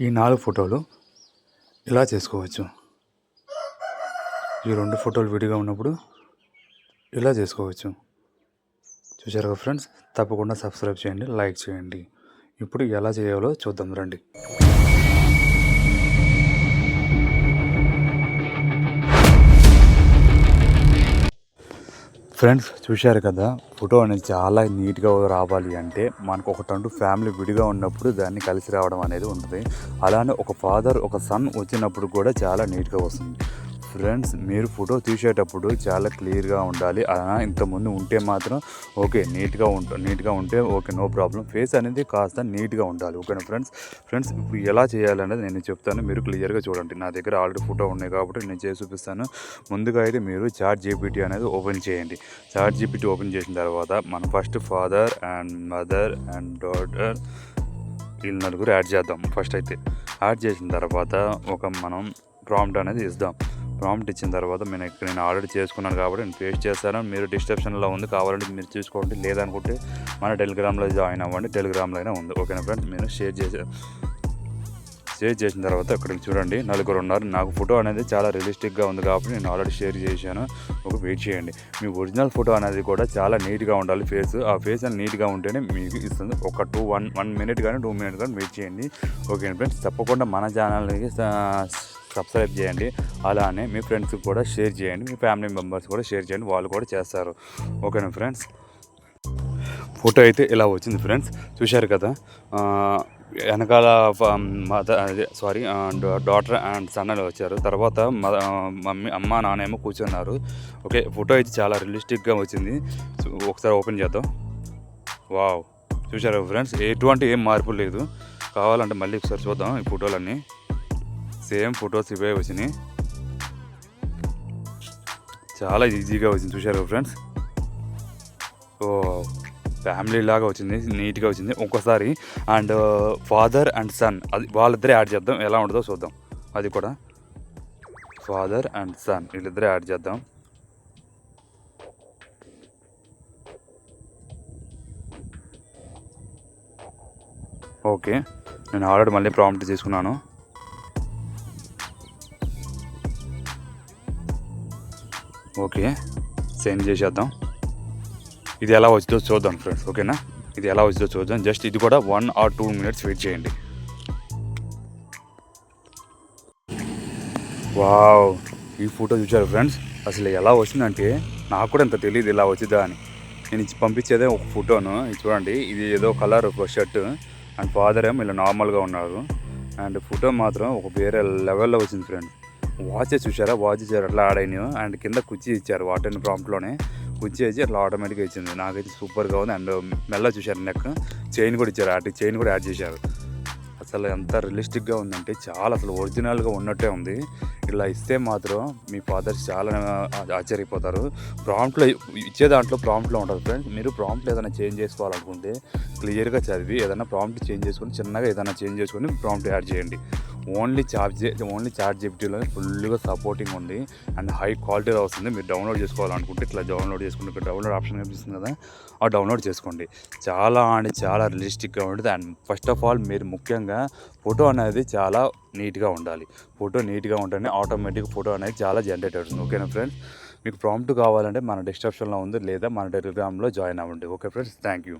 ఈ 4 ఫోటోలు ఇలా చేసుకోవచ్చు. ఈ 2 ఫోటోలు విడిగా ఉన్నప్పుడు ఇలా చేసుకోవచ్చు. చూశారు కదా ఫ్రెండ్స్, తప్పకుండా సబ్స్క్రైబ్ చేయండి, లైక్ చేయండి. ఇప్పుడు ఎలా చేయాలో చూద్దాం రండి. ఫ్రెండ్స్ చూశారు కదా, ఫోటో అనేది చాలా నీట్గా రావాలి అంటే మనకు ఒకటంటూ ఫ్యామిలీ విడిగా ఉన్నప్పుడు దాన్ని కలిసి రావడం అనేది ఉంటుంది. అలానే ఒక ఫాదర్ ఒక సన్ వచ్చినప్పుడు కూడా చాలా నీట్గా వస్తుంది. ఫ్రెండ్స్ మీరు ఫోటో తీసేటప్పుడు చాలా క్లియర్గా ఉండాలి. అలా ఇంతకుముందు ఉంటే మాత్రం ఓకే, నీట్గా ఉంటే ఓకే, నో ప్రాబ్లం. ఫేస్ అనేది కాస్త నీట్గా ఉండాలి. ఓకేనా ఫ్రెండ్స్ ఇప్పుడు ఎలా చేయాలనేది నేను చెప్తాను, మీరు క్లియర్గా చూడండి. నా దగ్గర ఆల్రెడీ ఫోటో ఉన్నాయి కాబట్టి నేను చేసి చూపిస్తాను. ముందుగా అయితే మీరు చాట్ జీపీటీ అనేది ఓపెన్ చేయండి. చాట్ జీపీటీ ఓపెన్ చేసిన తర్వాత మనం first father and mother and daughter వీళ్ళు నలుగురు యాడ్ చేద్దాం. ఫస్ట్ అయితే యాడ్ చేసిన తర్వాత మనం ప్రాంప్ట్ అనేది ఇద్దాం. ప్రాంప్ట్ ఇచ్చిన తర్వాత నేను ఆల్రెడీ చేసుకున్నాను కాబట్టి నేను పేస్ట్ చేస్తాను. మీరు డిస్క్రిప్షన్లో ఉంది, కావాలంటే మీరు చూసుకోండి. లేదనుకుంటే మన టెలిగ్రామ్లో జాయిన్ అవ్వండి, టెలిగ్రామ్లో అయినా ఉంది. ఓకేనా ఫ్రెండ్స్, మీరు షేర్ చేసిన తర్వాత ఇక్కడికి చూడండి, నలుగురు ఉన్నారు. నాకు ఫోటో అనేది చాలా రియలిస్టిక్గా ఉంది కాబట్టి నేను ఆల్రెడీ షేర్ చేశాను. వెయిట్ చేయండి. మీ ఒరిజినల్ ఫోటో అనేది కూడా చాలా నీట్గా ఉండాలి. ఆ ఫేస్ అనేది నీట్గా ఉంటేనే మీకు ఇస్తుంది. ఒక 1 మినిట్ కానీ 2 మినిట్ కానీ వెయిట్ చేయండి. ఓకే ఫ్రెండ్స్, తప్పకుండా మన ఛానల్కి సబ్స్క్రైబ్ చేయండి. అలానే మీ ఫ్రెండ్స్కి కూడా షేర్ చేయండి, మీ ఫ్యామిలీ మెంబర్స్ కూడా షేర్ చేయండి, వాళ్ళు కూడా చేస్తారు. ఓకేనా ఫ్రెండ్స్, ఫోటో అయితే ఇలా వచ్చింది. ఫ్రెండ్స్ చూశారు కదా, వెనకాల డాటర్ అండ్ సన్ అని వచ్చారు. తర్వాత అమ్మ నాన్న ఏమో కూర్చున్నారు. ఓకే, ఫోటో అయితే చాలా రియలిస్టిక్గా వచ్చింది. ఒకసారి ఓపెన్ చేద్దాం. వావ్, చూశారు ఫ్రెండ్స్, ఎటువంటి ఏం మార్పు లేదు. కావాలంటే మళ్ళీ ఒకసారి చూద్దాం. ఈ ఫోటోలన్నీ సేమ్ ఫొటోస్ ఇవే వచ్చినాయి. చాలా ఈజీగా వచ్చింది. చూశారు ఫ్రెండ్స్, ఫ్యామిలీ లాగా వచ్చింది, నీట్గా వచ్చింది. ఒక్కసారి అండ్ ఫాదర్ అండ్ సన్ అది వాళ్ళిద్దరే యాడ్ చేద్దాం, ఎలా ఉంటుందో చూద్దాం. అది కూడా ఫాదర్ అండ్ సన్ వీళ్ళిద్దరే యాడ్ చేద్దాం. ఓకే, నేను ఆల్రెడీ మళ్ళీ ప్రాంప్ట్ తీసుకున్నాను. ఓకే, సెండ్ చేసేద్దాం. ఇది ఎలా వచ్చిందో చూద్దాం ఫ్రెండ్స్. ఓకేనా, ఇది ఎలా వచ్చిందో చూద్దాం. జస్ట్ ఇది కూడా 1 or 2 minutes వెయిట్ చేయండి. వావ్, ఈ ఫోటో చూసారు ఫ్రెండ్స్, అసలు ఎలా వచ్చిందంటే నాకు కూడా ఇంత తెలియదు ఇలా వచ్చిందా అని. నేను పంపించేదే ఒక ఫోటోను. ఇది చూడండి, ఇది ఏదో కలర్ ఒక షర్ట్ అండ్ ఫాదర్ ఏమో ఇలా నార్మల్గా ఉన్నారు. అండ్ ఫోటో మాత్రం ఒక వేరే లెవెల్లో వచ్చింది ఫ్రెండ్స్. వాచెస్ చూసారా, వాచెస్ అట్లా ఆడైనాయో. అండ్ కింద కుర్చీ ఇచ్చారు, వాటర్ ప్రాంప్ట్లోనే కుర్చీ వేసి అట్లా ఆటోమేటిక్గా ఇచ్చింది. నాకైతే సూపర్గా ఉంది. అండ్ మెల్ల చూశారు, నెక్ చైన్ కూడా ఇచ్చారు, అటు చైన్ కూడా యాడ్ చేశారు. అసలు ఎంత రియలిస్టిక్గా ఉందంటే చాలా అసలు ఒరిజినల్గా ఉన్నట్టే ఉంది. ఇలా ఇస్తే మాత్రం మీ ఫాదర్స్ చాలా ఆశ్చర్యపోతారు. ప్రాంప్ట్లో ఇచ్చే దాంట్లో ప్రాంప్ట్లో ఉంటుంది ఫ్రెండ్స్. మీరు ప్రాంప్ట్లో ఏదైనా చేంజ్ చేసుకోవాలనుకుంటే క్లియర్గా చదివి ఏదైనా ప్రాంప్ట్ చేంజ్ చేసుకొని, చిన్నగా ఏదైనా చేంజ్ చేసుకొని ప్రాంప్ట్ యాడ్ చేయండి. ఓన్లీ చాట్ జీపీటీలో ఫుల్గా సపోర్టింగ్ ఉంది అండ్ హై క్వాలిటీలో వస్తుంది. మీరు డౌన్లోడ్ చేసుకోవాలనుకుంటే ఇట్లా డౌన్లోడ్ చేసుకుంటే ఇక్కడ డౌన్లోడ్ ఆప్షన్ కనిపిస్తుంది కదా, ఆ డౌన్లోడ్ చేసుకోండి. చాలా రియలిస్టిక్గా ఉంటుంది. అండ్ ఫస్ట్ ఆఫ్ ఆల్ మీరు ముఖ్యంగా ఫోటో అనేది చాలా నీట్గా ఉండాలి. ఫోటో నీట్గా ఉంటేనే ఆటోమేటిక్ ఫోటో అనేది చాలా జనరేట్ అవుతుంది. ఓకేనా ఫ్రెండ్స్, మీకు ప్రాంప్ట్ కావాలంటే మన డిస్క్రిప్షన్లో ఉంది, లేదా మన టెలిగ్రామ్లో జాయిన్ అవ్వండి. Okay friends, thank you.